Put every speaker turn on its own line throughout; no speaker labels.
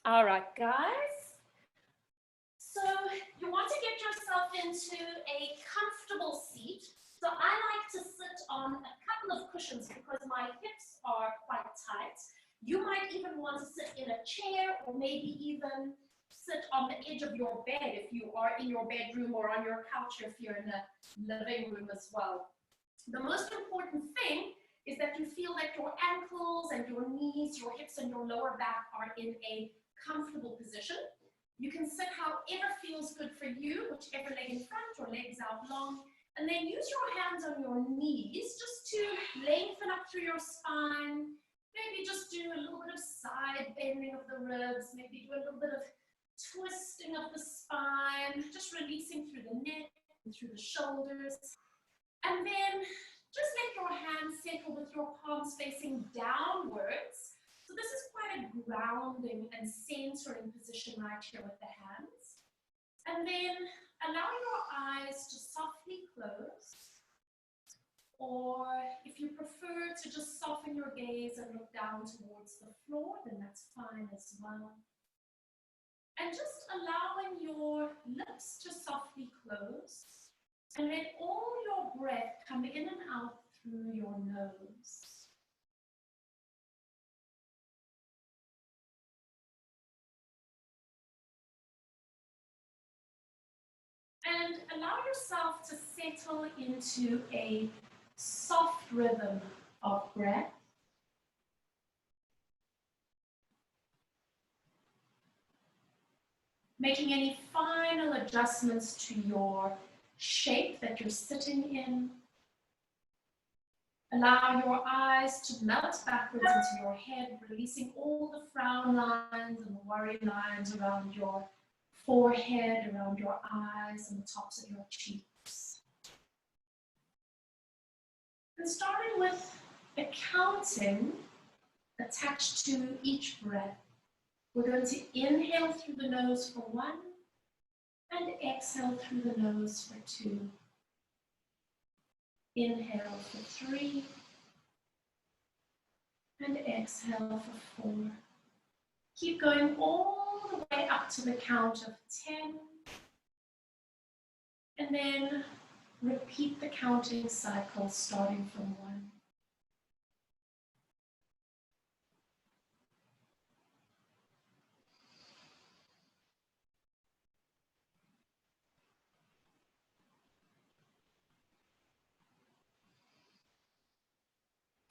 All right, guys. So you want to get yourself into a comfortable seat. So I like to sit on a couple of cushions because my hips are quite tight. You might even want to sit in a chair or maybe even sit on the edge of your bed if you are in your bedroom or on your couch if you're in a living room as well. The most important thing is that you feel that your ankles and your knees, your hips and your lower back are in a comfortable position. You can sit however feels good for you, whichever leg in front or legs out long, and then use your hands on your knees just to lengthen up through your spine. Maybe just do a little bit of side bending of the ribs, maybe do a little bit of twisting of the spine, just releasing through the neck and through the shoulders. And then just let your hands settle with your palms facing downwards. So this is quite a grounding and centering position right here with the hands. And then allow your eyes to softly close. Or if you prefer to just soften your gaze and look down towards the floor, then that's fine as well. And just allowing your lips to softly close. And let all your breath come in and out through your nose. And allow yourself to settle into a soft rhythm of breath. Making any final adjustments to your shape that you're sitting in. Allow your eyes to melt backwards into your head, releasing all the frown lines and the worry lines around your forehead, around your eyes, and the tops of your cheeks. And starting with a counting attached to each breath. We're going to inhale through the nose for 1 and exhale through the nose for 2. Inhale for 3 and exhale for 4. Keep going all the way up to the count of 10 and then repeat the counting cycle starting from 1.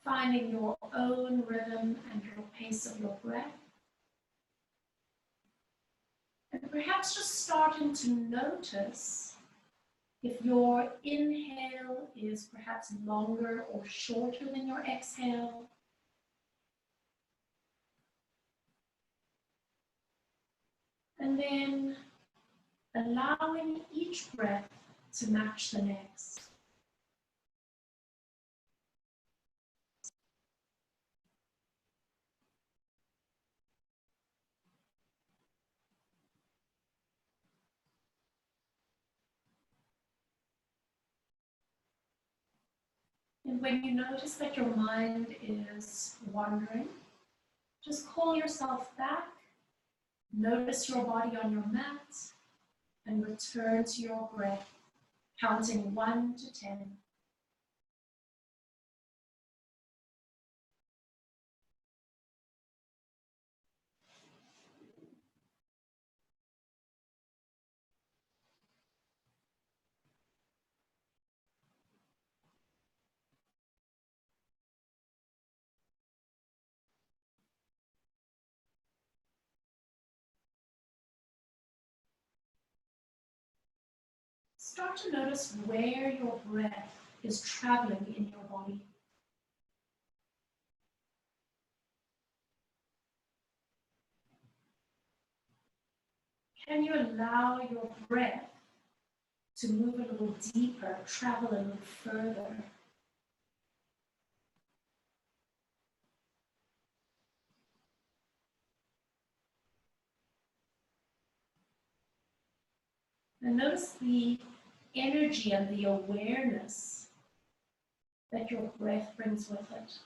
Finding your own rhythm and your pace of your breath. And perhaps just starting to notice if your inhale is perhaps longer or shorter than your exhale. And then allowing each breath to match the next. And when you notice that your mind is wandering, just call yourself back, notice your body on your mat, and return to your breath, counting 1 to 10. Start to notice where your breath is traveling in your body. Can you allow your breath to move a little deeper, travel a little further? And notice the energy and the awareness that your breath brings with it.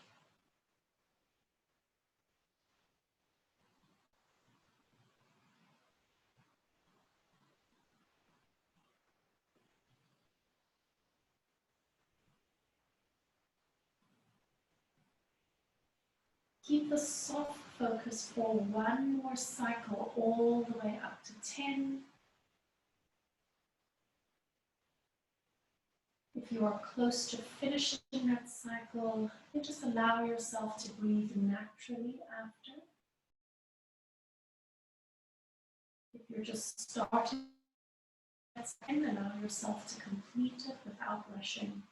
Keep the soft focus for one more cycle, all the way up to 10. If you are close to finishing that cycle, then just allow yourself to breathe naturally after. If you're just starting that second, allow yourself to complete it without rushing.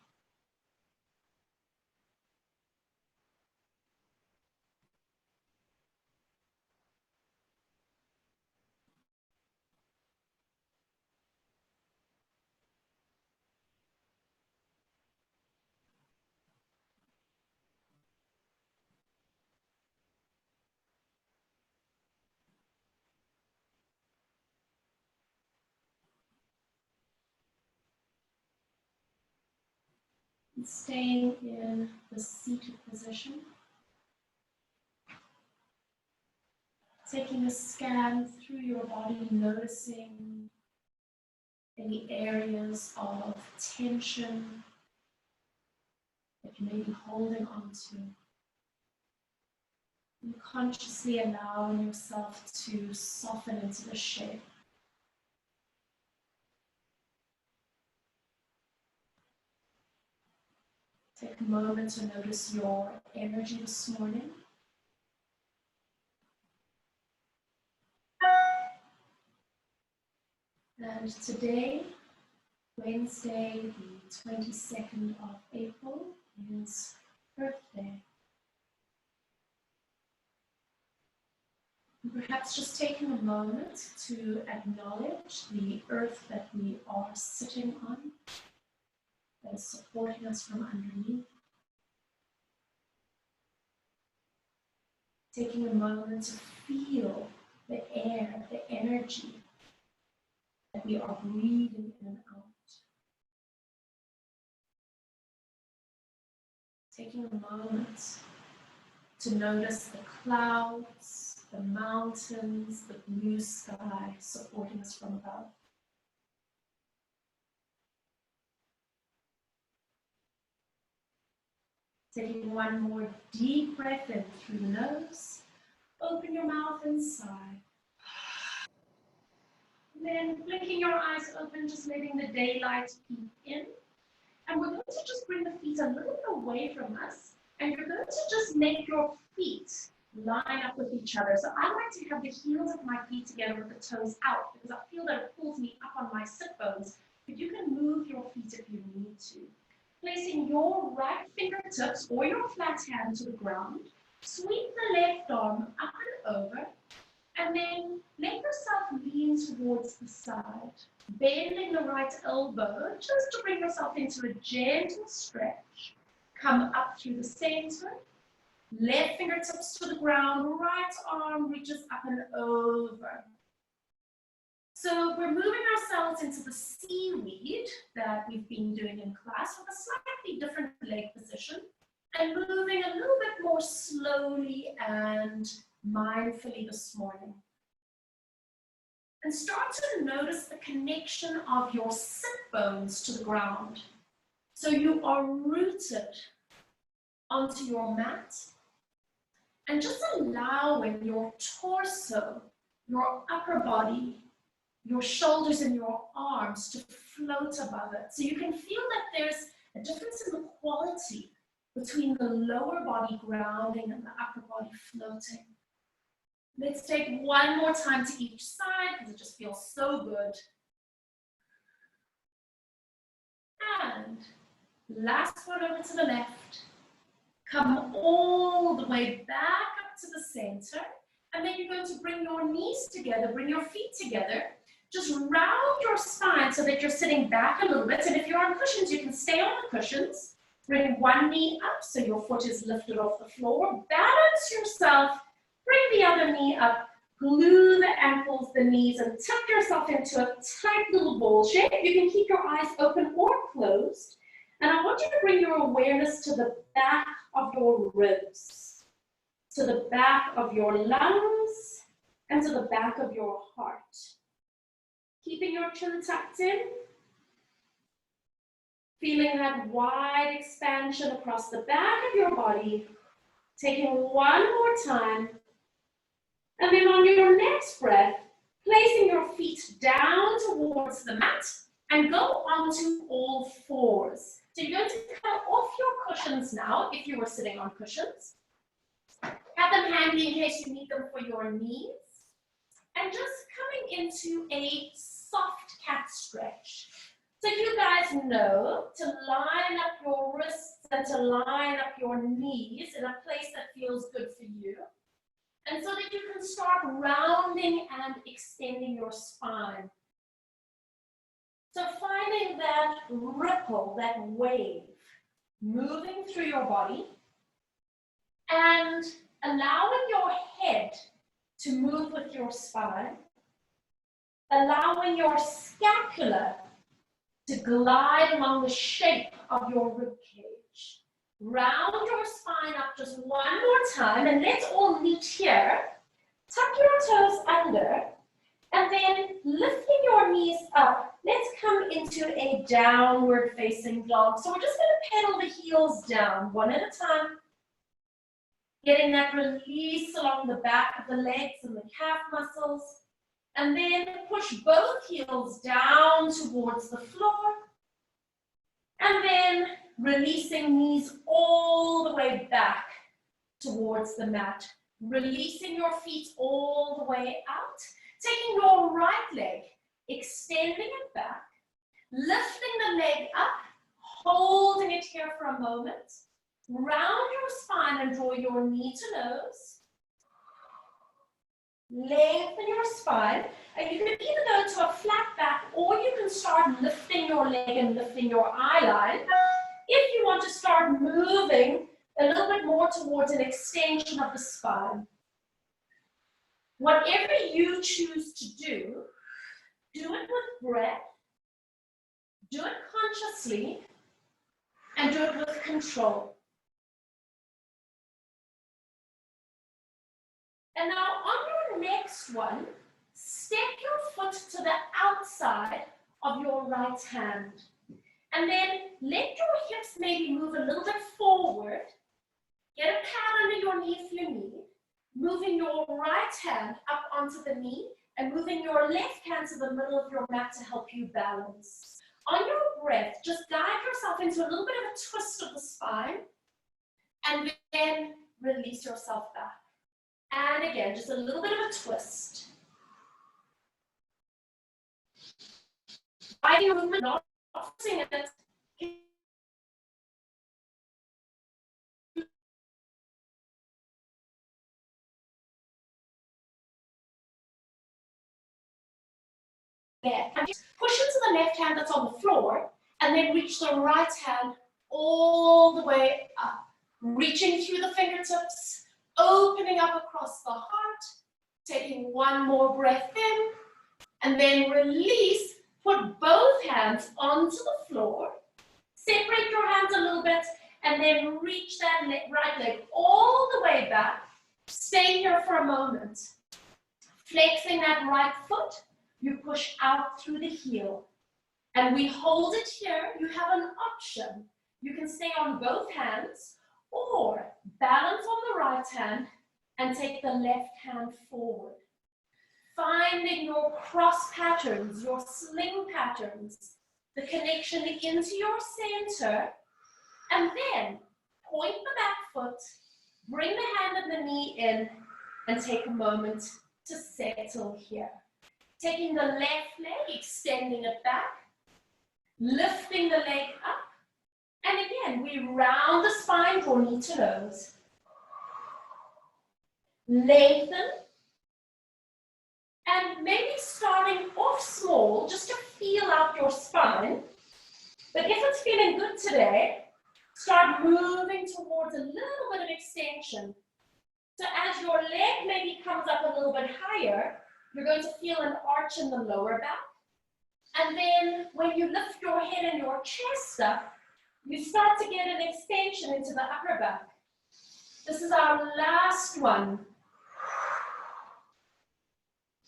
And staying in the seated position. Taking a scan through your body, noticing any areas of tension that you may be holding on to. And consciously allowing yourself to soften into the shape. Take a moment to notice your energy this morning. And today, Wednesday, the 22nd of April, is Earth Day. And perhaps just taking a moment to acknowledge the earth that we are sitting on, that is supporting us from underneath. Taking a moment to feel the air, the energy that we are breathing in and out. Taking a moment to notice the clouds, the mountains, the blue sky supporting us from above. Taking one more deep breath in through the nose. Open your mouth and sigh. And then blinking your eyes open, just letting the daylight peek in. And we're going to just bring the feet a little bit away from us. And you're going to just make your feet line up with each other. So I like to have the heels of my feet together with the toes out because I feel that it pulls me up on my sit bones. But you can move your feet if you need to. Placing your right fingertips or your flat hand to the ground. Sweep the left arm up and over. And then let yourself lean towards the side. Bending the right elbow just to bring yourself into a gentle stretch. Come up through the center. Left fingertips to the ground. Right arm reaches up and over. So we're moving ourselves into the seaweed that we've been doing in class with a slightly different leg position and moving a little bit more slowly and mindfully this morning. And start to notice the connection of your sit bones to the ground. So you are rooted onto your mat and just allowing your torso, your upper body, your shoulders and your arms to float above it. So you can feel that there's a difference in the quality between the lower body grounding and the upper body floating. Let's take one more time to each side because it just feels so good. And last one over to the left. Come all the way back up to the center. And then you're going to bring your knees together, bring your feet together. Just round your spine so that you're sitting back a little bit. And if you're on cushions, you can stay on the cushions. Bring one knee up so your foot is lifted off the floor. Balance yourself. Bring the other knee up. Glue the ankles, the knees, and tuck yourself into a tight little bowl shape. You can keep your eyes open or closed. And I want you to bring your awareness to the back of your ribs, to the back of your lungs, and to the back of your heart. Keeping your chin tucked in, feeling that wide expansion across the back of your body, Taking one more time. And then on your next breath, placing your feet down towards the mat and go onto all fours. So you're going to come off your cushions now, if you were sitting on cushions. Have them handy in case you need them for your knees. And just coming into a soft cat stretch. So you guys know to line up your wrists and to line up your knees in a place that feels good for you. And so that you can start rounding and extending your spine. So finding that ripple, that wave, moving through your body and allowing your head to move with your spine, allowing your scapula to glide along the shape of your rib cage. Round your spine up just one more time, and let's all meet here. Tuck your toes under, and then lifting your knees up, let's come into a downward facing dog. So we're just going to pedal the heels down one at a time, getting that release along the back of the legs and the calf muscles, and then push both heels down towards the floor, and then releasing knees all the way back towards the mat. Releasing your feet all the way out. Taking your right leg, extending it back. Lifting the leg up, holding it here for a moment. Round your spine and draw your knee to nose. Lengthen your spine. And you can either go to a flat back or you can start lifting your leg and lifting your eye line. If you want to start moving a little bit more towards an extension of the spine. Whatever you choose to do it with breath, do it consciously, and do it with control. And now on your next one, step your foot to the outside of your right hand. And then let your hips maybe move a little bit forward. Get a pad under your knee if you need. Moving your right hand up onto the knee and moving your left hand to the middle of your mat to help you balance. On your breath, just guide yourself into a little bit of a twist of the spine and then release yourself back. And again, just a little bit of a twist. Guiding movement, not forcing it. And just push into the left hand that's on the floor, and then reach the right hand all the way up. Reaching through the fingertips, opening up across the heart, taking one more breath in, and then release. Put both hands onto the floor. Separate your hands a little bit, and then reach that right leg all the way back. Stay here for a moment. Flexing that right foot, you push out through the heel. And we hold it here. You have an option. You can stay on both hands, or balance on the right hand and take the left hand forward. Finding your cross patterns, your sling patterns, the connection into your center, and then point the back foot, bring the hand and the knee in, and take a moment to settle here. Taking the left leg, extending it back, lifting the leg up, and again, we round the spine, draw knee to nose. Lengthen. And maybe starting off small, just to feel out your spine. But if it's feeling good today, start moving towards a little bit of extension. So as your leg maybe comes up a little bit higher, you're going to feel an arch in the lower back. And then when you lift your head and your chest up, you start to get an extension into the upper back. This is our last one.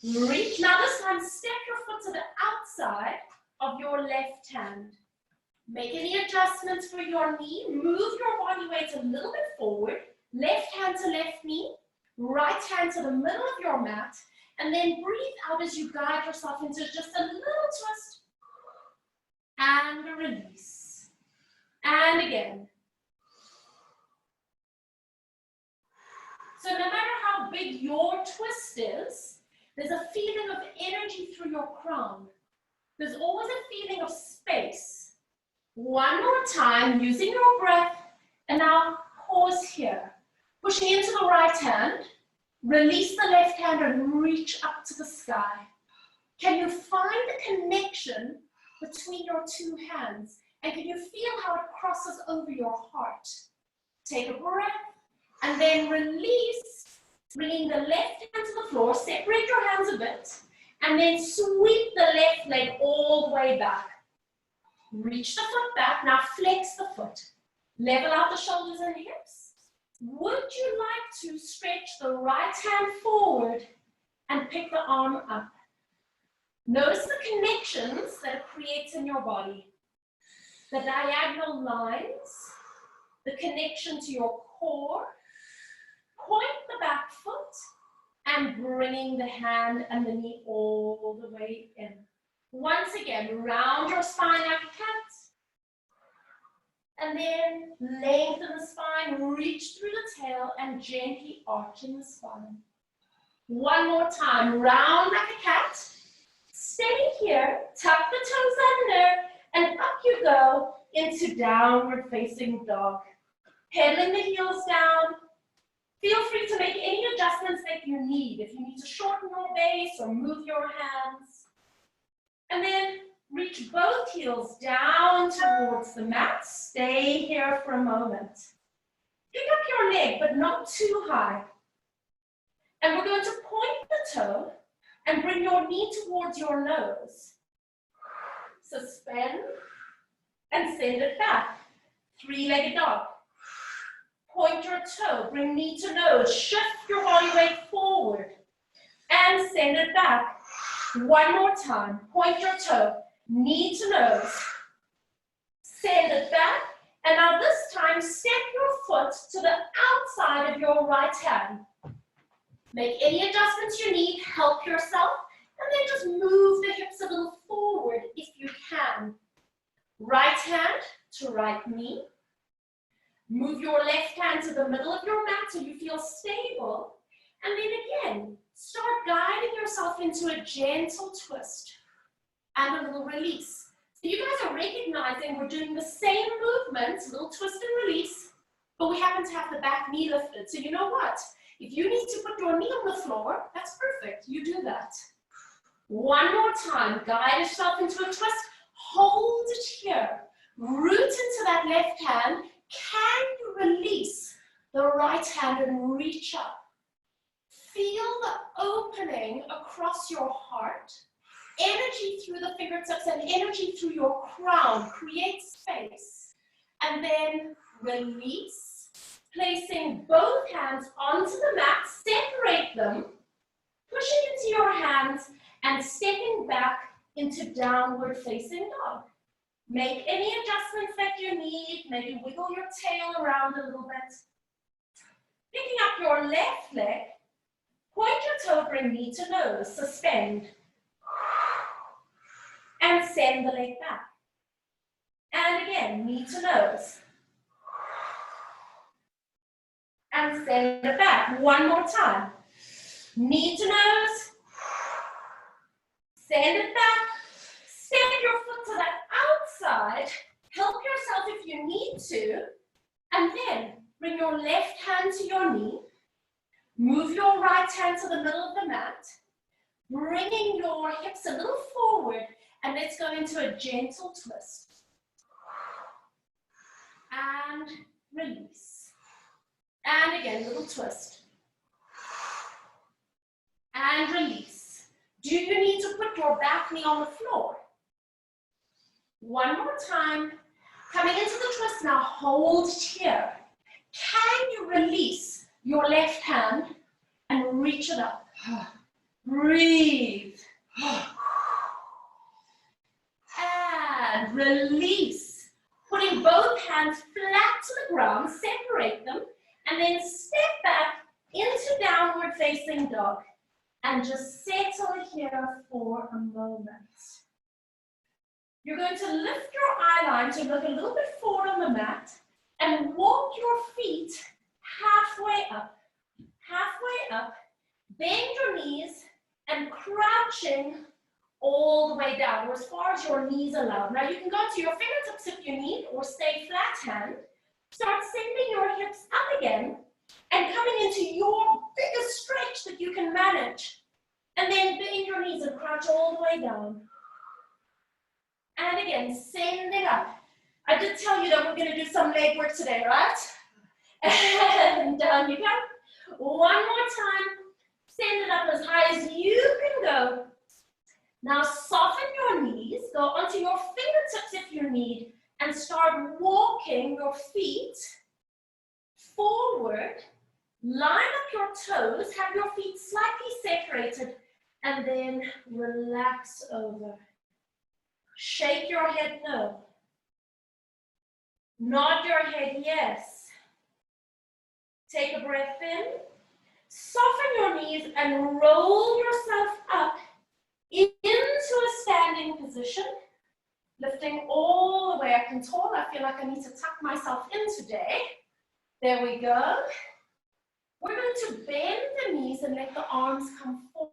Reach. Now this time, step your foot to the outside of your left hand. Make any adjustments for your knee. Move your body weight a little bit forward. Left hand to left knee, right hand to the middle of your mat, and then breathe out as you guide yourself into just a little twist. And release. And again. So no matter how big your twist is, there's a feeling of energy through your crown. There's always a feeling of space. One more time, using your breath, and now pause here. Pushing into the right hand, release the left hand and reach up to the sky. Can you find the connection between your two hands? And can you feel how it crosses over your heart? Take a breath, and then release, bringing the left hand to the floor. Separate your hands a bit, and then sweep the left leg all the way back. Reach the foot back. Now flex the foot. Level out the shoulders and hips. Would you like to stretch the right hand forward and pick the arm up? Notice the connections that it creates in your body. The diagonal lines, the connection to your core. Point the back foot and bringing the hand and the knee all the way in. Once again, round your spine like a cat. And then lengthen the spine, reach through the tail and gently arching the spine. One more time, round like a cat. Stay here, tuck the toes under, and up you go into downward facing dog. Pedaling the heels down. Feel free to make any adjustments that you need. If you need to shorten your base or move your hands. And then reach both heels down towards the mat. Stay here for a moment. Pick up your leg, but not too high. And we're going to point the toe and bring your knee towards your nose. Suspend and send it back. Three-legged dog. Point your toe, bring knee to nose, shift your body weight forward, and send it back. One more time, point your toe, knee to nose, send it back, and now this time, step your foot to the outside of your right hand. Make any adjustments you need, help yourself, and then just move the hips a little forward if you can. Right hand to right knee. Move your left hand to the middle of your mat so you feel stable. And then again, start guiding yourself into a gentle twist and a little release. So you guys are recognizing we're doing the same movement, little twist and release, but we happen to have the back knee lifted. So you know what? If you need to put your knee on the floor, that's perfect. You do that. One more time. Guide yourself into a twist. Hold it here. Root into that left hand. Can you release the right hand and reach up? Feel the opening across your heart. Energy through the fingertips and energy through your crown. Create space. And then release. Placing both hands onto the mat. Separate them. Pushing into your hands and stepping back into downward facing dog. Make any adjustments that you need. Maybe wiggle your tail around a little bit. Picking up your left leg. Point your toe, bring knee to nose. Suspend. And send the leg back. And again, knee to nose. And send it back. One more time. Knee to nose. Send it back. Step your foot to the outside. Help yourself if you need to. And then bring your left hand to your knee. Move your right hand to the middle of the mat. Bringing your hips a little forward. And let's go into a gentle twist. And release. And again, little twist. And release. Do you need to put your back knee on the floor? One more time. Coming into the twist now, hold it here. Can you release your left hand and reach it up? Breathe. And release. Putting both hands flat to the ground, separate them, and then step back facing dog. And just settle here for a moment. You're going to lift your eye line to look a little bit forward on the mat and walk your feet halfway up. Halfway up. Bend your knees and crouching all the way down, or as far as your knees allow. Now you can go to your fingertips if you need, or stay flat hand. Start sending your hips up again and coming into your biggest stretch that you can manage. And then bend your knees and crouch all the way down. And again, sending up. I did tell you that we're going to do some leg work today, right? And down you go. One more time. Send it up as high as you can go. Now soften your knees. Go onto your fingertips if you need. And start walking your feet forward. Line up your toes. Have your feet slightly separated. And then relax over. Shake your head no. Nod your head yes. Take a breath in. Soften your knees and roll yourself up into a standing position. Lifting all the way up and tall. I feel like I need to tuck myself in today. There we go. We're going to bend the knees and let the arms come forward.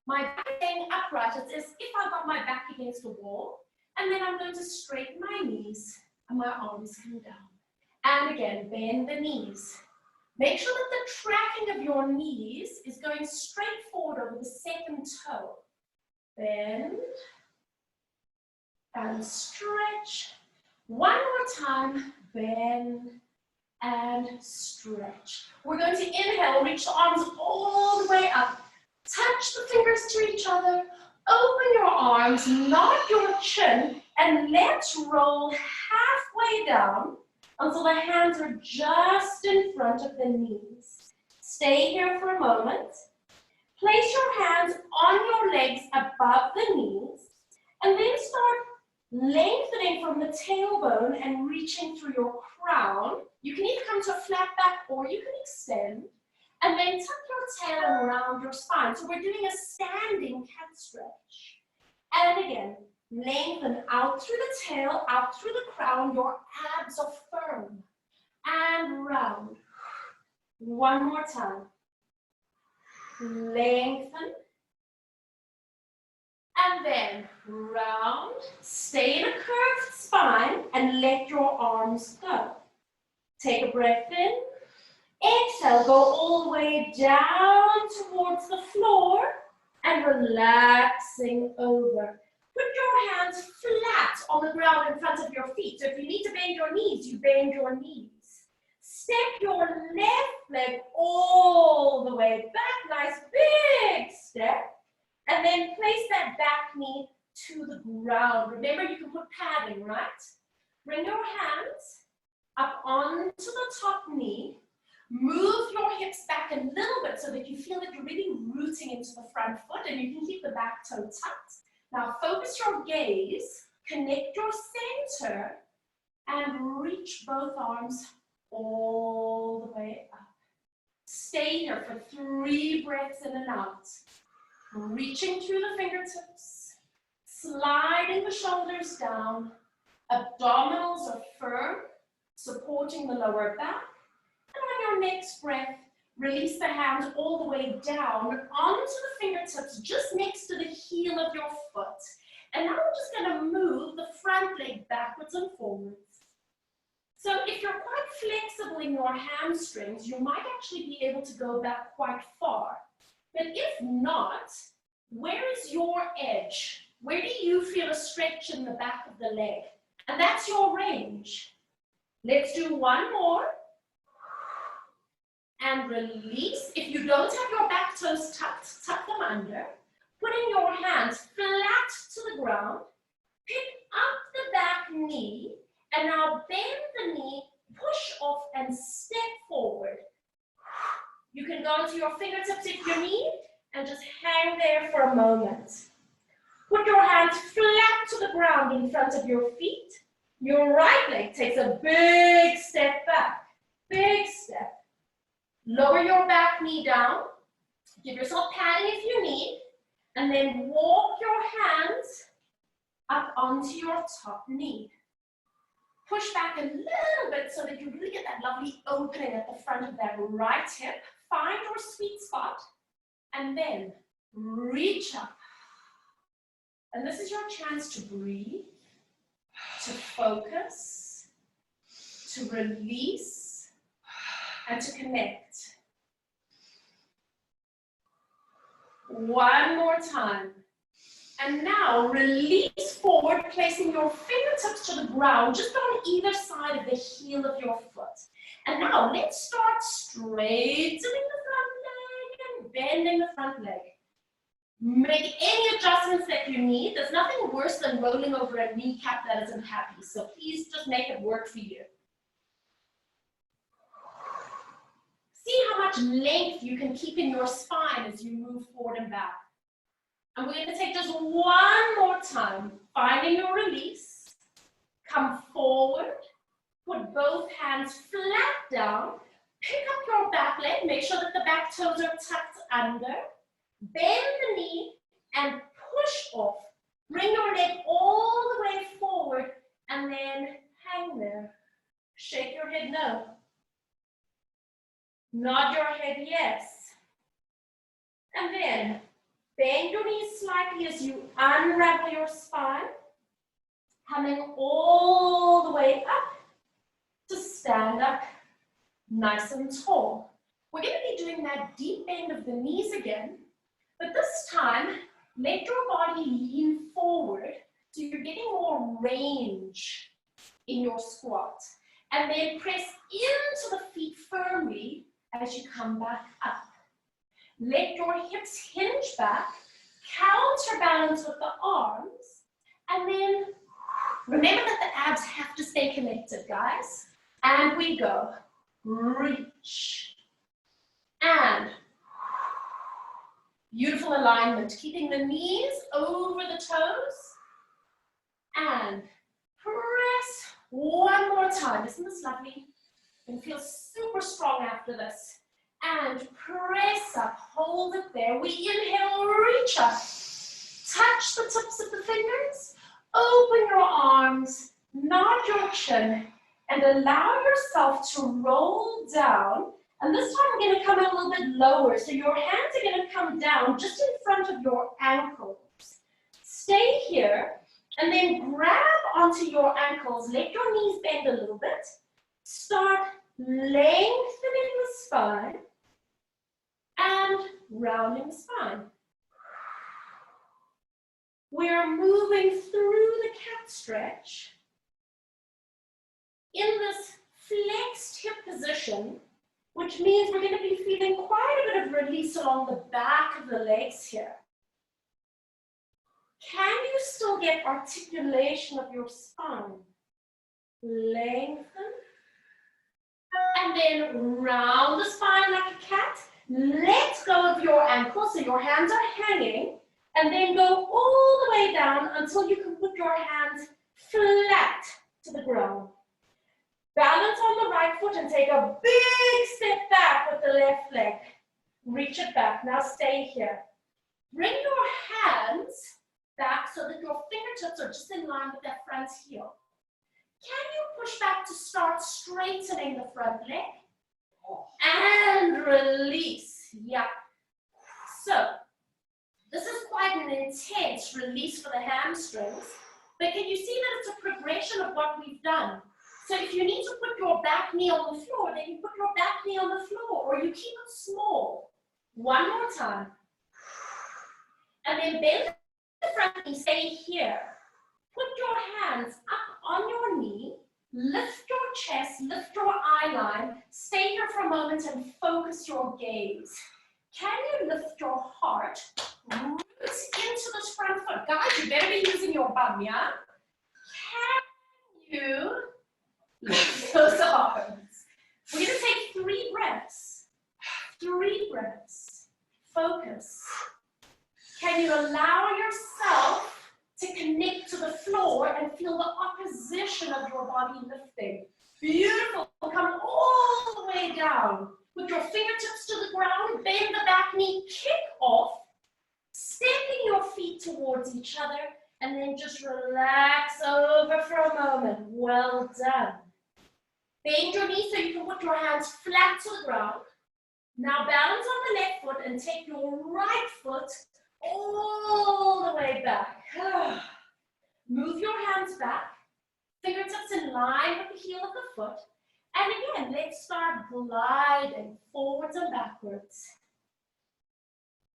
My back is staying upright. It's as if I've got my back against the wall. And then I'm going to straighten my knees and my arms come down. And again, bend the knees. Make sure that the tracking of your knees is going straight forward over the second toe. Bend and stretch. One more time, bend and stretch. We're going to inhale, reach the arms all the way up. Touch the fingers to each other. Open your arms, nod your chin, and let's roll halfway down until the hands are just in front of the knees. Stay here for a moment. Place your hands on your legs above the knees, and then start lengthening from the tailbone and reaching through your crown. You can either come to a flat back or you can extend. And then tuck your tail around your spine. So we're doing a standing cat stretch. And again, lengthen out through the tail, out through the crown. Your abs are firm. And round. One more time. Lengthen. And then round. Stay in a curved spine and let your arms go. Take a breath in. Exhale, go all the way down towards the floor and relaxing over. Put your hands flat on the ground in front of your feet. So if you need to bend your knees, you bend your knees. Step your left leg all the way back. Nice big step. And then place that back knee to the ground. Remember, you can put padding, right? Bring your hands up onto the top knee. Move your hips back a little bit so that you feel that you're really rooting into the front foot and you can keep the back toe tucked. Now focus your gaze, connect your center, and reach both arms all the way up. Stay here for 3 breaths in and out. Reaching through the fingertips, sliding the shoulders down, abdominals are firm, supporting the lower back. And on your next breath, release the hands all the way down onto the fingertips, just next to the heel of your foot. And now we're just going to move the front leg backwards and forwards. So if you're quite flexible in your hamstrings, you might actually be able to go back quite far. But if not, where is your edge? Where do you feel a stretch in the back of the leg? And that's your range. Let's do one more. And release. If you don't have your back toes tucked, tuck them under. Putting your hands flat to the ground. Pick up the back knee. And now bend the knee, push off and step forward. You can go into your fingertips if you need. And just hang there for a moment. Put your hands flat to the ground in front of your feet. Your right leg takes a big step back. Big step. Lower your back knee down. Give yourself padding if you need. And then walk your hands up onto your top knee. Push back a little bit so that you really get that lovely opening at the front of that right hip. Find your sweet spot. And then reach up. And this is your chance to breathe, to focus, to release, and to connect. One more time. And now release forward, placing your fingertips to the ground, just on either side of the heel of your foot. And now let's start straightening the front leg and bending the front leg. Make any adjustments that you need. There's nothing worse than rolling over a kneecap that isn't happy. So please just make it work for you. See how much length you can keep in your spine as you move forward and back. And we're going to take just one more time, finding your release. Come forward, put both hands flat down, pick up your back leg, make sure that the back toes are tucked under, bend the knee and push off. Bring your leg all the way forward and then hang there. Shake your head no. Nod your head yes. And then bend your knees slightly as you unravel your spine, coming all the way up to stand up nice and tall. We're going to be doing that deep bend of the knees again, but this time, let your body lean forward so you're getting more range in your squat. And then press into the feet firmly as you come back up. Let your hips hinge back, counterbalance with the arms, and then remember that the abs have to stay connected, guys. And we go. Reach. And beautiful alignment, keeping the knees over the toes. And press one more time. Isn't this lovely? You can feel super strong after this. And press up, hold it there. We inhale, reach up. Touch the tips of the fingers, open your arms, nod your chin, and allow yourself to roll down. And this time we're going to come a little bit lower. So your hands are going to come down just in front of your ankles. Stay here, and then grab onto your ankles. Let your knees bend a little bit. Start lengthening the spine and rounding the spine. We're moving through the cat stretch in this flexed hip position, which means we're going to be feeling quite a bit of release along the back of the legs here. Can you still get articulation of your spine? Lengthen. And then round the spine like a cat. Let go of your ankles so your hands are hanging. And then go all the way down until you can put your hands flat to the ground. Balance on the right foot and take a big step back with the left leg. Reach it back. Now stay here. Bring your hands back so that your fingertips are just in line with that front heel. Can you push back to start straightening the front leg? And release. Yeah. So, this is quite an intense release for the hamstrings. But can you see that it's a progression of what we've done? So if you need to put your back knee on the floor, then you put your back knee on the floor, or you keep it small. One more time. And then bend the front knee, stay here. Put your hands up on your knee, lift your chest, lift your eye line, stay here for a moment and focus your gaze. Can you lift your heart, root into this front foot? Guys, you better be using your bum, yeah? Can you lift those arms? We're going to take 3 breaths. 3 breaths. Focus. Can you allow yourself to connect to the floor and feel the opposition of your body lifting? Beautiful. Come all the way down. Put your fingertips to the ground, bend the back knee, kick off, stepping your feet towards each other, and then just relax over for a moment. Well done. Bend your knees so you can put your hands flat to the ground. Now balance on the left foot and take your right foot all the way back. Move your hands back, fingertips in line with the heel of the foot. And again, let's start gliding forwards and backwards.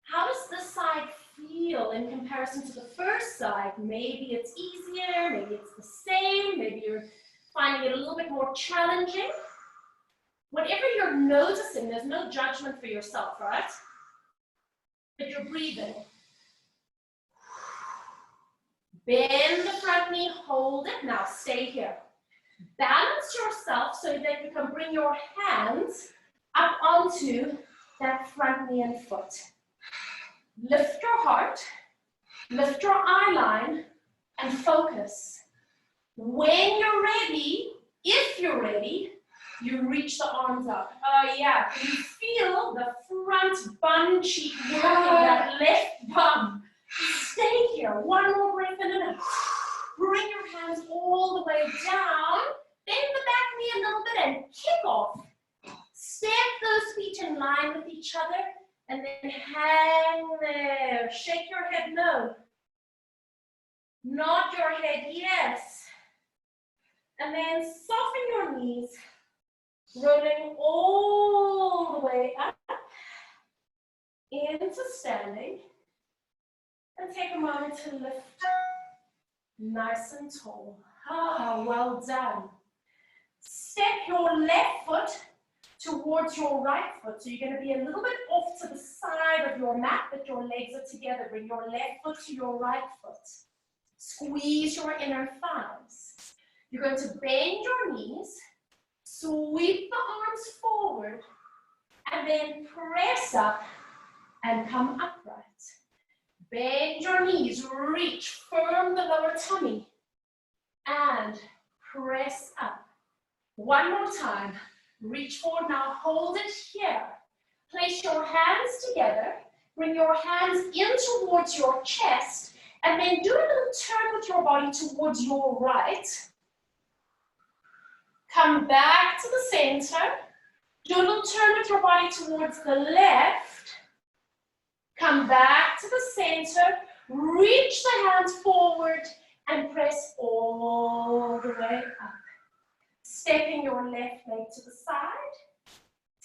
How does this side feel in comparison to the first side? Maybe it's easier, maybe it's the same, maybe you're finding it a little bit more challenging. Whatever you're noticing, there's no judgment for yourself, right? But you're breathing. Bend the front knee, hold it. Now stay here. Balance yourself so that you can bring your hands up onto that front knee and foot. Lift your heart, lift your eye line, and focus. When you're ready, if you're ready, you reach the arms up. Oh yeah, can you feel the front bum cheek working, that left bum? Stay here, one more breath in and out. Bring your hands all the way down, bend the back knee a little bit and kick off. Step those feet in line with each other and then hang there. Shake your head no. Nod your head yes. And then soften your knees, rolling all the way up into standing. And take a moment to lift nice and tall. Ah, well done. Step your left foot towards your right foot. So you're going to be a little bit off to the side of your mat, but your legs are together. Bring your left foot to your right foot. Squeeze your inner thighs. You're going to bend your knees, sweep the arms forward, and then press up and come upright. Bend your knees, reach, firm the lower tummy, and press up. One more time. Reach forward, now hold it here. Place your hands together, bring your hands in towards your chest, and then do a little turn with your body towards your right. Come back to the center. Do a little turn with your body towards the left. Come back to the center. Reach the hands forward and press all the way up. Stepping your left leg to the side.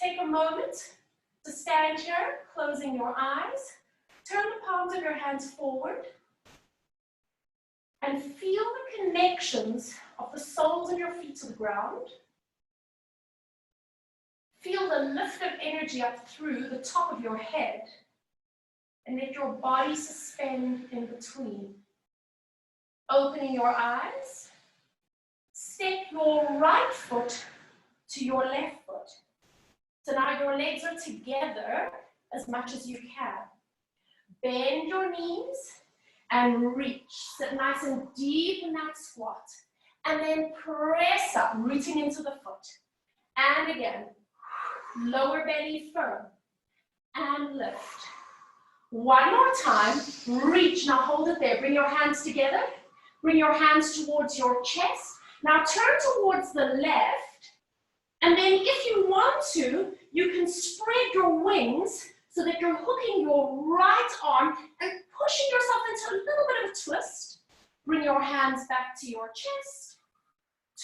Take a moment to stand here, closing your eyes. Turn the palms of your hands forward. And feel the connections of the soles of your feet to the ground. Feel the lift of energy up through the top of your head. And let your body suspend in between. Opening your eyes. Step your right foot to your left foot. So now your legs are together as much as you can. Bend your knees and reach. Sit nice and deep in that squat. And then press up, rooting into the foot. And again, lower belly firm. And lift. One more time, reach. Now hold it there. Bring your hands together. Bring your hands towards your chest. Now turn towards the left. And then if you want to, you can spread your wings so that you're hooking your right arm and pushing yourself into a little bit of a twist. Bring your hands back to your chest.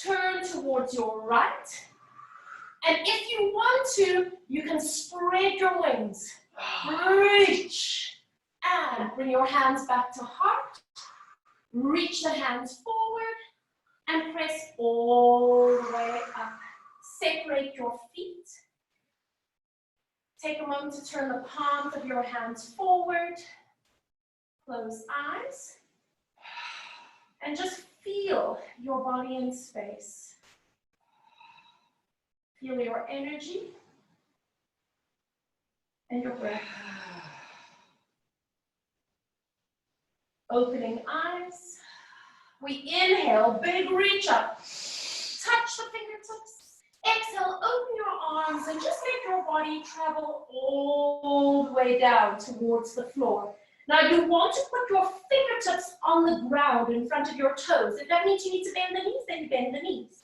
Turn towards your right. And if you want to, you can spread your wings. Reach. And bring your hands back to heart. Reach the hands forward. And press all the way up. Separate your feet. Take a moment to turn the palms of your hands forward. Close eyes. And just feel your body in space. Feel your energy and your breath. Opening eyes. We inhale, big reach up. Touch the fingertips. Exhale, open your arms and just let your body travel all the way down towards the floor. Now you want to put your fingertips on the ground in front of your toes. If that means you need to bend the knees, then you bend the knees.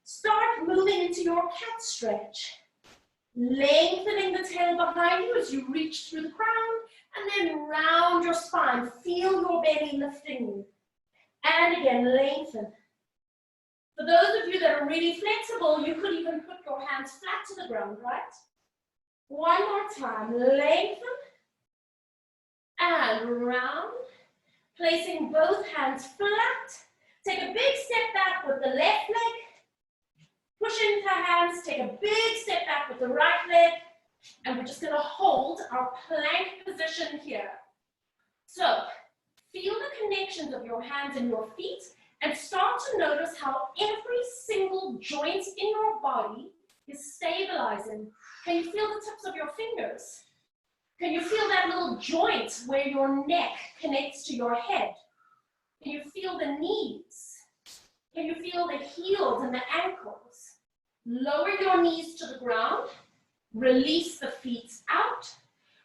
Start moving into your cat stretch. Lengthening the tail behind you as you reach through the crown, and then round your spine. Feel your belly lifting you. And again, lengthen. For those of you that are really flexible, you could even put your hands flat to the ground, right? One more time. Lengthen. And round. Placing both hands flat. Take a big step back with the left leg. Push into hands, take a big step back with the right leg, and we're just going to hold our plank position here. So, feel the connections of your hands and your feet, and start to notice how every single joint in your body is stabilizing. Can you feel the tips of your fingers? Can you feel that little joint where your neck connects to your head? Can you feel the knees? Can you feel the heels and the ankles? Lower your knees to the ground, release the feet out,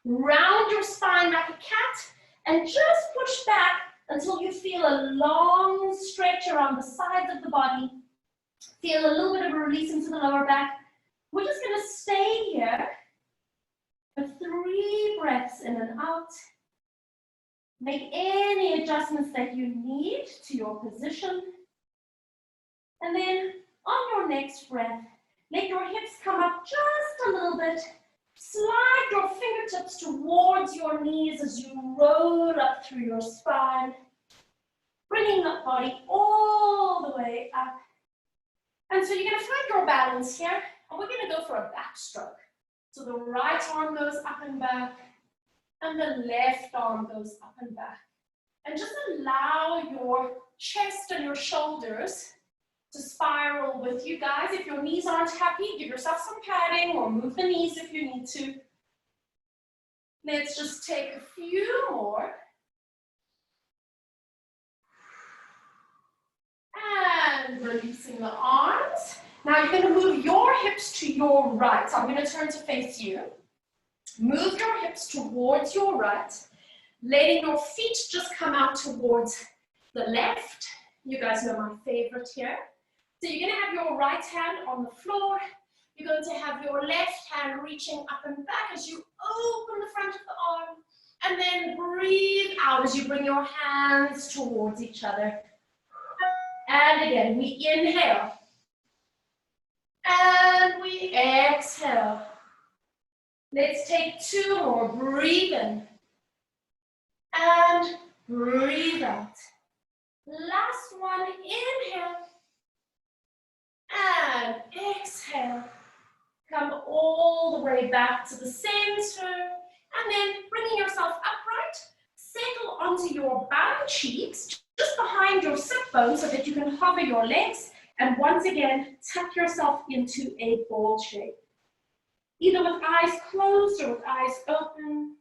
round your spine like a cat, and just push back until you feel a long stretch around the sides of the body. Feel a little bit of a release into the lower back. We're just going to stay here for 3 breaths in and out. Make any adjustments that you need to your position. And then on your next breath, let your hips come up just a little bit. Slide your fingertips towards your knees as you roll up through your spine. Bringing the body all the way up. And so you're going to find your balance here. And we're going to go for a backstroke. So the right arm goes up and back. And the left arm goes up and back. And just allow your chest and your shoulders to spiral with you guys. If your knees aren't happy, give yourself some padding or move the knees if you need to. Let's just take a few more. And releasing the arms. Now you're going to move your hips to your right. I'm going to turn to face you. Move your hips towards your right, letting your feet just come out towards the left. You guys know my favorite here. So you're going to have your right hand on the floor. You're going to have your left hand reaching up and back as you open the front of the arm. And then breathe out as you bring your hands towards each other. And again, we inhale. And we exhale. Let's take 2 more. Breathe in. And breathe out. Last one, inhale. And exhale. Come all the way back to the center. And then bringing yourself upright, settle onto your bum cheeks, just behind your sit bone so that you can hover your legs. And once again, tuck yourself into a ball shape. Either with eyes closed or with eyes open.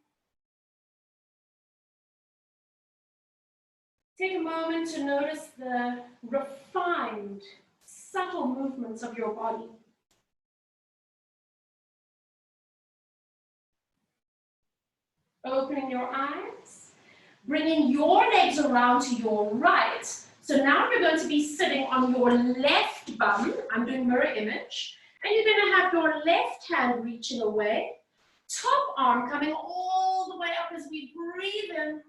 Take a moment to notice the refined, subtle movements of your body. Opening your eyes, bringing your legs around to your right. So now you're going to be sitting on your left bum. I'm doing mirror image. And you're going to have your left hand reaching away. Top arm coming all the way up as we breathe in.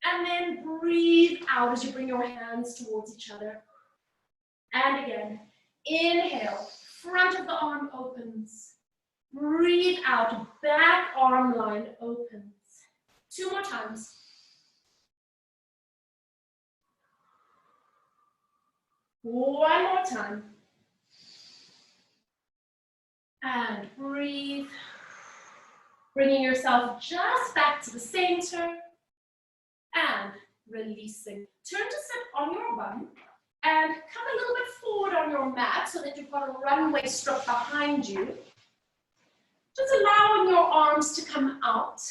And then breathe out as you bring your hands towards each other. And again, inhale, front of the arm opens. Breathe out, back arm line opens. 2 more times. One more time. And breathe. Bringing yourself just back to the center. And releasing. Turn to sit on your bum. And come a little bit forward on your mat so that you've got a runway strip behind you. Just allowing your arms to come out.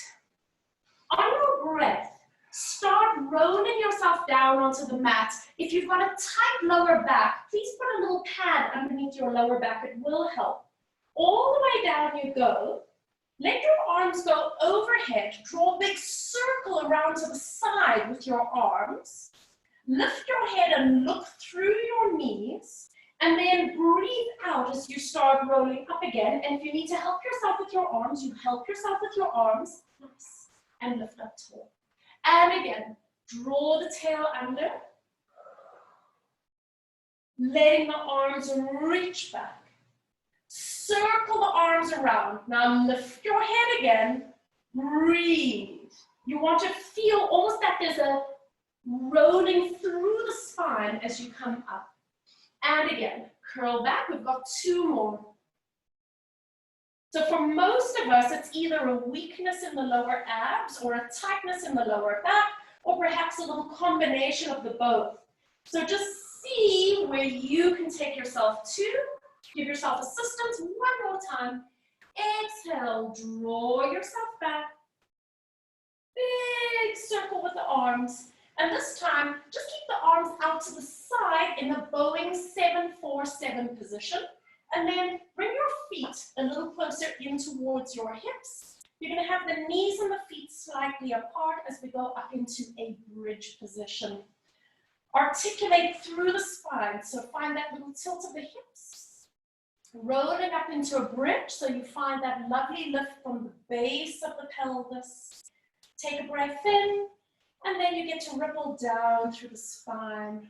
On your breath, start rolling yourself down onto the mat. If you've got a tight lower back, please put a little pad underneath your lower back. It will help. All the way down you go. Let your arms go overhead. Draw a big circle around to the side with your arms. Lift your head and look through your knees. And then breathe out as you start rolling up again. And if you need to help yourself with your arms, you help yourself with your arms. Nice. And lift up tall. And again, draw the tail under. Letting the arms reach back. Circle the arms around. Now lift your head again. Breathe. You want to feel almost that there's a rolling through the spine as you come up. And again, curl back. We've got 2 more. So for most of us, it's either a weakness in the lower abs or a tightness in the lower back, or perhaps a little combination of the both. So just see where you can take yourself to. Give yourself assistance. One more time. Exhale, draw yourself back. Big circle with the arms. And this time, just keep the arms out to the side in the bowing 747 position. And then bring your feet a little closer in towards your hips. You're going to have the knees and the feet slightly apart as we go up into a bridge position. Articulate through the spine. So find that little tilt of the hips. Rolling up into a bridge. So you find that lovely lift from the base of the pelvis. Take a breath in. And then you get to ripple down through the spine.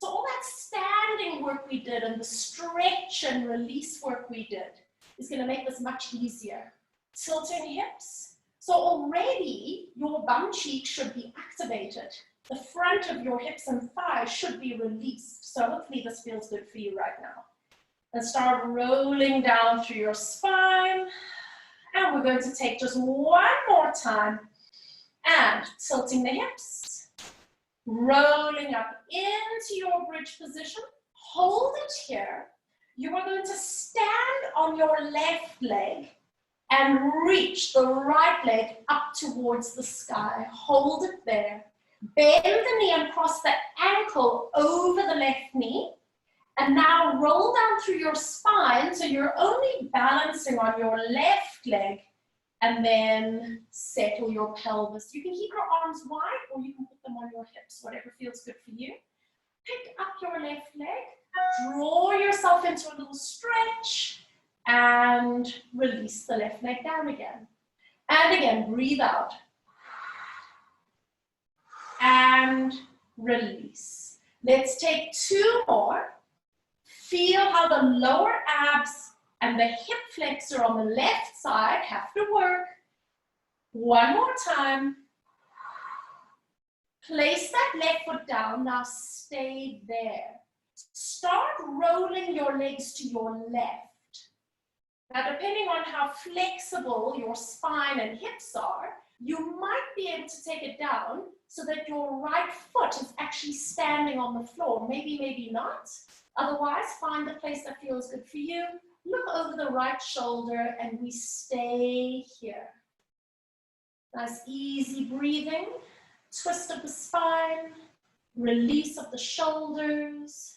So all that standing work we did and the stretch and release work we did is going to make this much easier. Tilting hips. So already your bum cheek should be activated. The front of your hips and thighs should be released. So hopefully this feels good for you right now. And start rolling down through your spine. And we're going to take just one more time. And tilting the hips, rolling up into your bridge position, hold it here. You are going to stand on your left leg and reach the right leg up towards the sky. Hold it there. Bend the knee and cross the ankle over the left knee. And now roll down through your spine so you're only balancing on your left leg. And then settle your pelvis. You can keep your arms wide or you can put them on your hips, whatever feels good for you. Pick up your left leg, draw yourself into a little stretch, and release the left leg down again. And again, breathe out. And release. Let's take 2 more. Feel how the lower abs and the hip flexor on the left side have to work. One more time. Place that left foot down. Now stay there. Start rolling your legs to your left. Now, depending on how flexible your spine and hips are, you might be able to take it down so that your right foot is actually standing on the floor. Maybe, maybe not. Otherwise, find the place that feels good for you. Look over the right shoulder and we stay here. Nice easy breathing. Twist of the spine. Release of the shoulders.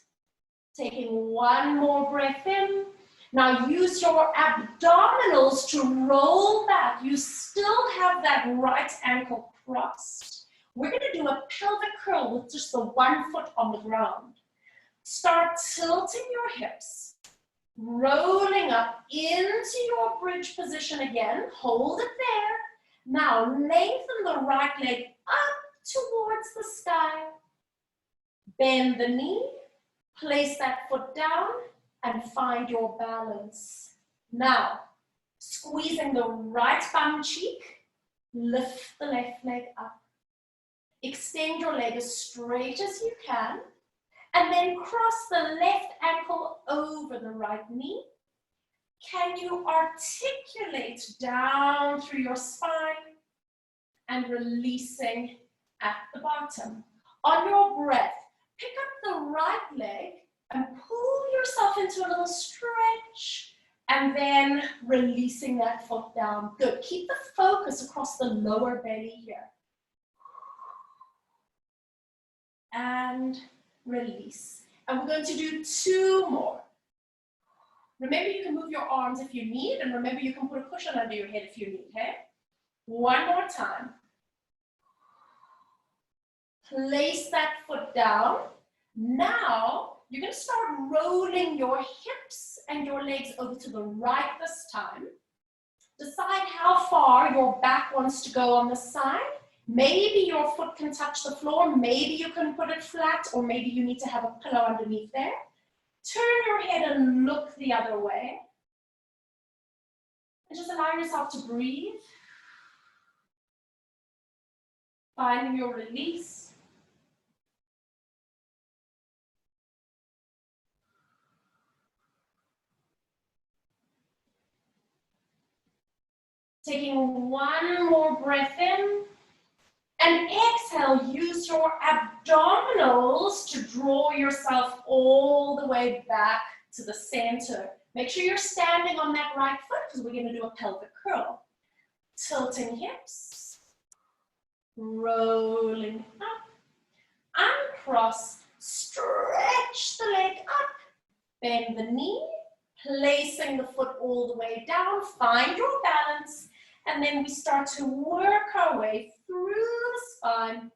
Taking one more breath in. Now use your abdominals to roll back. You still have that right ankle crossed. We're going to do a pelvic curl with just the one foot on the ground. Start tilting your hips. Rolling up into your bridge position again. Hold it there. Now lengthen the right leg up towards the sky. Bend the knee. Place that foot down and find your balance. Now, squeezing the right bum cheek. Lift the left leg up. Extend your leg as straight as you can. And then cross the left ankle over the right knee. Can you articulate down through your spine and releasing at the bottom? On your breath, pick up the right leg and pull yourself into a little stretch and then releasing that foot down. Good. Keep the focus across the lower belly here. and release. And we're going to do 2 more. Remember, you can move your arms if you need, and remember, you can put a cushion under your head if you need, okay? 1 more time. Place that foot down. Now, you're going to start rolling your hips and your legs over to the right this time. Decide how far your back wants to go on the side. Maybe your foot can touch the floor, maybe you can put it flat, or maybe you need to have a pillow underneath there. Turn your head and look the other way. And just allow yourself to breathe. Finding your release. Taking 1 more breath in. And exhale, use your abdominals to draw yourself all the way back to the center. Make sure you're standing on that right foot because we're going to do a pelvic curl. Tilting hips, rolling up, uncross, stretch the leg up, bend the knee, placing the foot all the way down, find your balance, and then we start to work our way through the spine,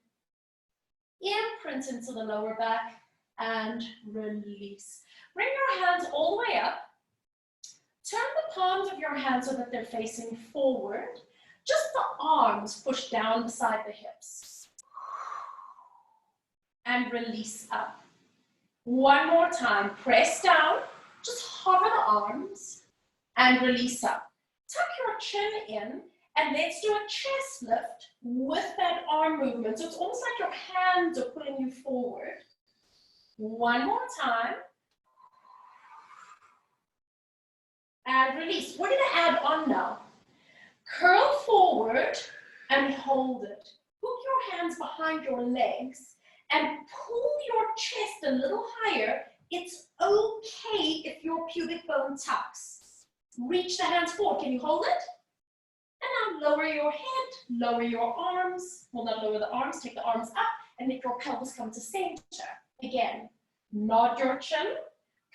imprint into the lower back, and release. Bring your hands all the way up. Turn the palms of your hands so that they're facing forward. Just the arms push down beside the hips. And release up. 1 more time. Press down. Just hover the arms and release up. Tuck your chin in and let's do a chest lift with that arm movement. So it's almost like your hands are pulling you forward. 1 more time. And release. We're going to add on now. Curl forward and hold it. Hook your hands behind your legs and pull your chest a little higher. It's okay if your pubic bone tucks. Reach the hands forward. Can you hold it? And now lower your head, lower your arms. Well, not lower the arms, take the arms up and make your pelvis come to center. Again, nod your chin.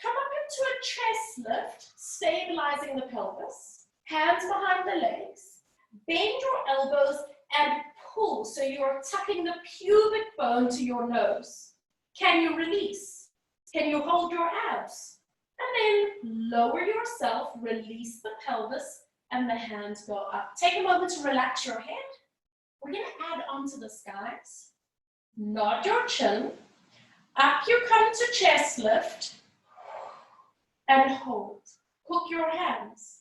Come up into a chest lift, stabilizing the pelvis. Hands behind the legs. Bend your elbows and pull so you're tucking the pubic bone to your nose. Can you release? Can you hold your abs? And then lower yourself, release the pelvis, and the hands go up. Take a moment to relax your head. We're going to add on to this, guys. Nod your chin. Up you come to chest lift. And hold. Hook your hands.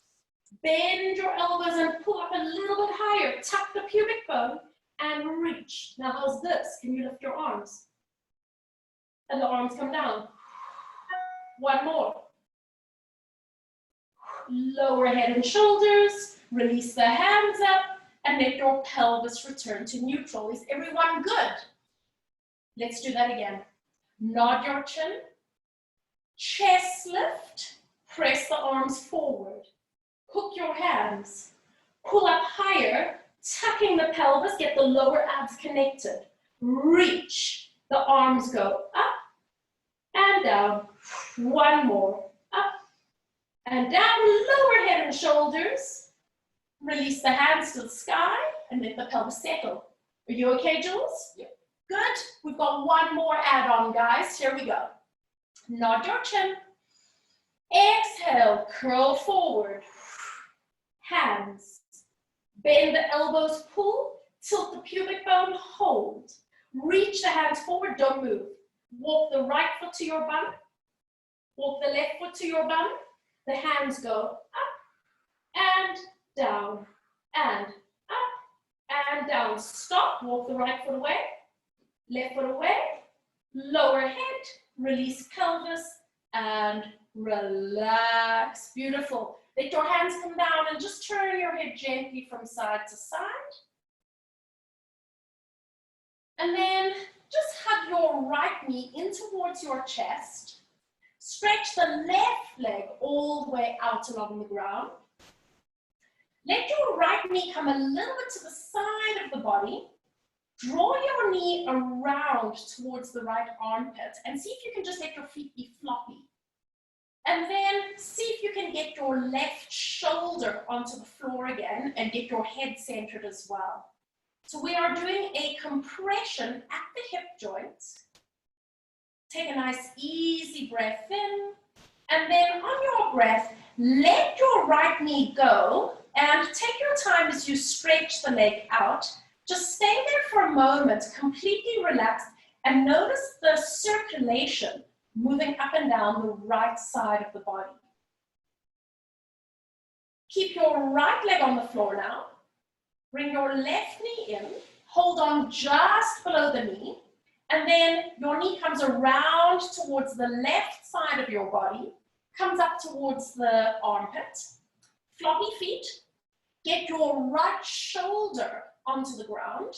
Bend your elbows and pull up a little bit higher. Tuck the pubic bone and reach. Now how's this? Can you lift your arms? And the arms come down. 1 more. Lower head and shoulders. Release the hands up and let your pelvis return to neutral. Is everyone good? Let's do that again. Nod your chin. Chest lift. Press the arms forward. Hook your hands. Pull up higher, tucking the pelvis, get the lower abs connected. Reach. The arms go up and down. 1 more. Up and down. Lower head and shoulders. Release the hands to the sky and let the pelvis settle. Are you okay, Jules? Yep. Good. We've got 1 more add-on, guys. Here we go. Nod your chin. Exhale, curl forward. Hands. Bend the elbows, pull. Tilt the pubic bone, hold. Reach the hands forward, don't move. Walk the right foot to your bum. Walk the left foot to your bum. The hands go up and down and up and down. Stop, walk the right foot away. Left foot away. Lower head, release pelvis and relax. Beautiful. Let your hands come down and just turn your head gently from side to side. And then just hug your right knee in towards your chest. Stretch the left leg all the way out along the ground. Let your right knee come a little bit to the side of the body. Draw your knee around towards the right armpit and see if you can just let your feet be floppy. And then see if you can get your left shoulder onto the floor again and get your head centered as well. So we are doing a compression at the hip joint. Take a nice easy breath in. And then on your breath, let your right knee go and take your time as you stretch the leg out. Just stay there for a moment, completely relaxed, and notice the circulation moving up and down the right side of the body. Keep your right leg on the floor now. Bring your left knee in. Hold on just below the knee. And then your knee comes around towards the left side of your body, comes up towards the armpit. Floppy feet. Get your right shoulder onto the ground.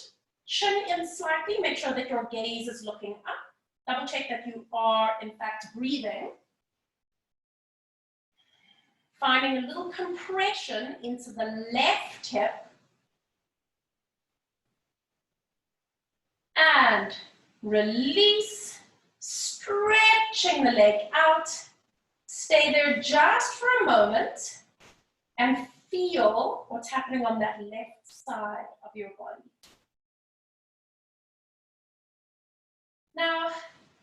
Chin in slightly. Make sure that your gaze is looking up. Double check that you are, in fact, breathing. Finding a little compression into the left hip. And release, stretching the leg out. Stay there just for a moment and feel what's happening on that left side of your body. Now,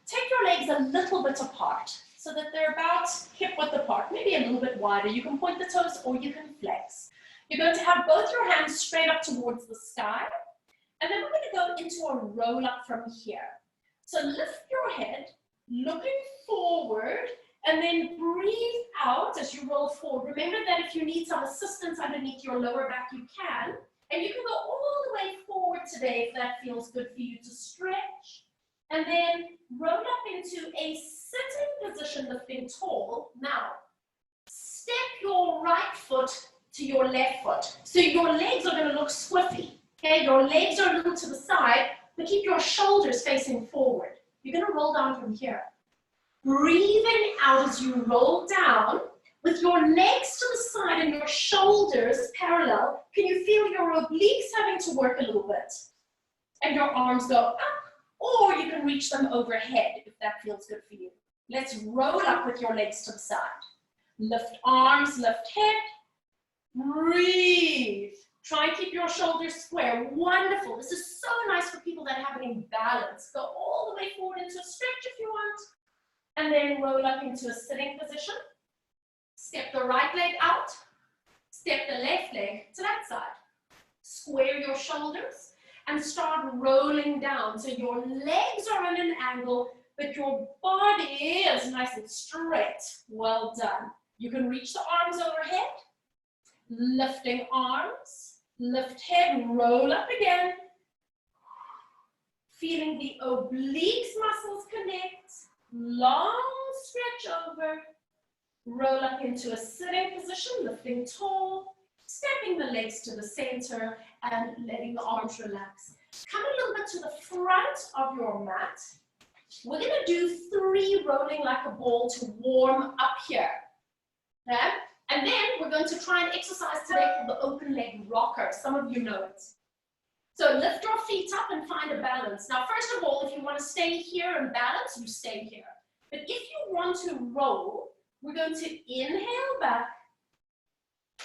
take your legs a little bit apart so that they're about hip width apart, maybe a little bit wider. You can point the toes or you can flex. You're going to have both your hands straight up towards the sky. And then we're going to go into a roll up from here. So lift your head, looking forward, and then breathe out as you roll forward. Remember that if you need some assistance underneath your lower back, you can. And you can go all the way forward today if that feels good for you to stretch. And then roll up into a sitting position, lifting tall. Now, step your right foot to your left foot. So your legs are going to look squiffy. Okay, your legs are a little to the side, but keep your shoulders facing forward. You're going to roll down from here. Breathing out as you roll down with your legs to the side and your shoulders parallel. Can you feel your obliques having to work a little bit? And your arms go up, or you can reach them overhead if that feels good for you. Let's roll up with your legs to the side. Lift arms, lift head. Breathe. Try and keep your shoulders square. Wonderful. This is so nice for people that have an imbalance. Go all the way forward into a stretch if you want. And then roll up into a sitting position. Step the right leg out. Step the left leg to that side. Square your shoulders and start rolling down. So your legs are on an angle, but your body is nice and straight. Well done. You can reach the arms overhead. Lifting arms. Lift head, roll up again. Feeling the obliques muscles connect. Long stretch over. Roll up into a sitting position, lifting tall. Stepping the legs to the center and letting the arms relax. Come a little bit to the front of your mat. We're going to do 3 rolling like a ball to warm up here. Okay? And then we're going to try and exercise today called the open leg rocker. Some of you know it. So lift your feet up and find a balance. Now, first of all, if you want to stay here and balance, you stay here. But if you want to roll, we're going to inhale back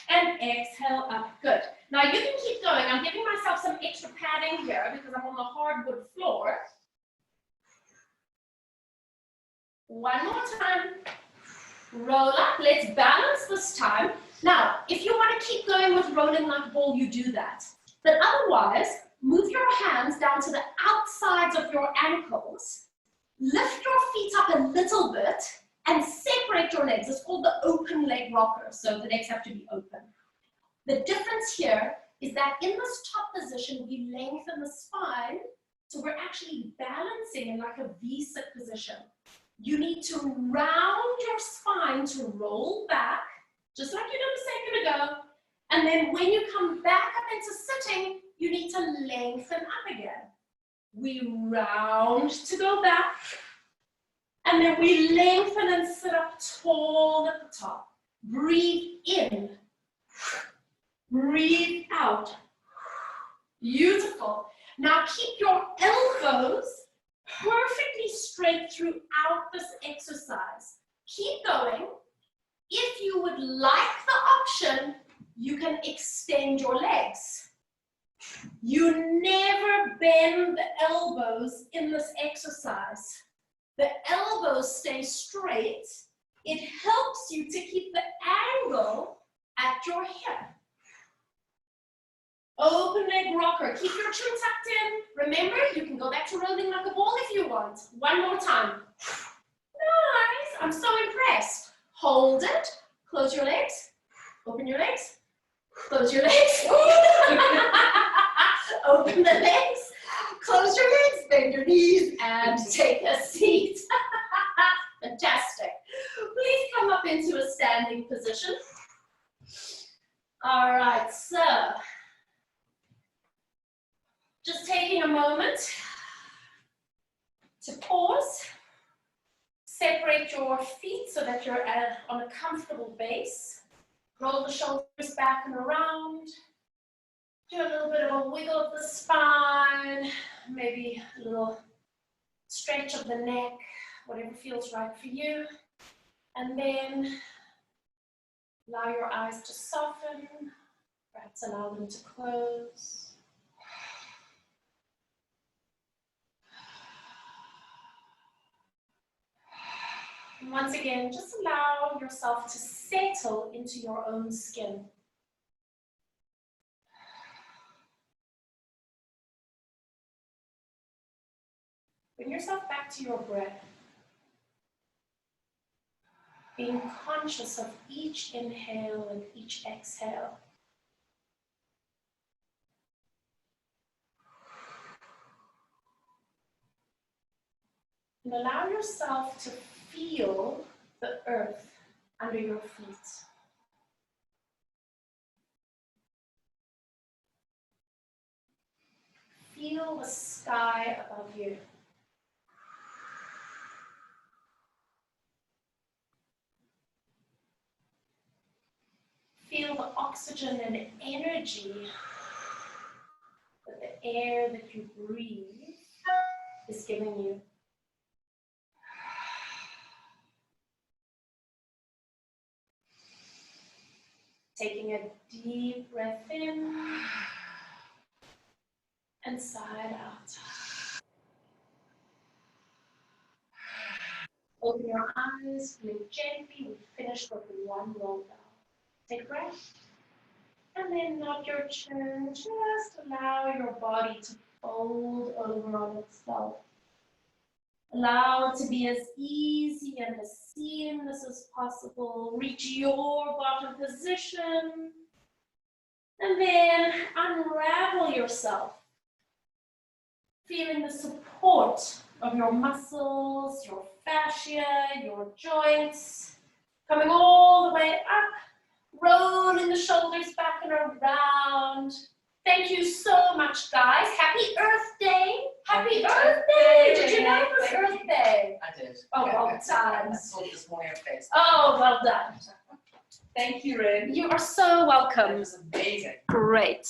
and exhale up. Good. Now, you can keep going. I'm giving myself some extra padding here because I'm on the hardwood floor. One more time. Roll up. Let's balance this time. Now, if you want to keep going with rolling like a ball, you do that. But otherwise, move your hands down to the outsides of your ankles. Lift your feet up a little bit and separate your legs. It's called the open leg rocker, so the legs have to be open. The difference here is that in this top position, we lengthen the spine, so we're actually balancing in like a V-sit position. You need to round your spine to roll back, just like you did a second ago. And then when you come back up into sitting, you need to lengthen up again. We round to go back. And then we lengthen and sit up tall at the top. Breathe in. Breathe out. Beautiful. Now keep your elbows perfectly straight throughout this exercise. Keep going. If you would like the option, you can extend your legs. You never bend the elbows in this exercise. The elbows stay straight. It helps you to keep the angle at your hip. Open leg rocker. Keep your chin tucked in. Remember, you can go back to rolling like a ball if you want. One more time. Nice. I'm so impressed. Hold it. Close your legs. Open your legs. Close your legs. Open the legs. Close your legs. Bend your knees and take a seat. Fantastic. Please come up into a standing position. All right, so just taking a moment to pause. Separate your feet so that you're on a comfortable base. Roll the shoulders back and around. Do a little bit of a wiggle of the spine, maybe a little stretch of the neck, whatever feels right for you. And then allow your eyes to soften, perhaps allow them to close. And once again, just allow yourself to settle into your own skin. Bring yourself back to your breath. Being conscious of each inhale and each exhale. And allow yourself to feel the earth under your feet. Feel the sky above you. Feel the oxygen and energy that the air that you breathe is giving you. Taking a deep breath in and sigh out. Open your eyes, blink gently. We finished with one roll down. Take a breath. And then nod your chin. Just allow your body to fold over on itself. Allow it to be as easy and as seamless as possible. Reach your bottom position. And then unravel yourself. Feeling the support of your muscles, your fascia, your joints. Coming all the way up. Rolling the shoulders back and around. Thank you so much, guys. Happy Earth Day. Happy Earth Day. Did you know it was Earth Day?
I did.
Oh, well done.
I saw it this morning on Facebook.
Oh, well done.
Thank you, Rin.
You are so welcome.
That was amazing.
Great.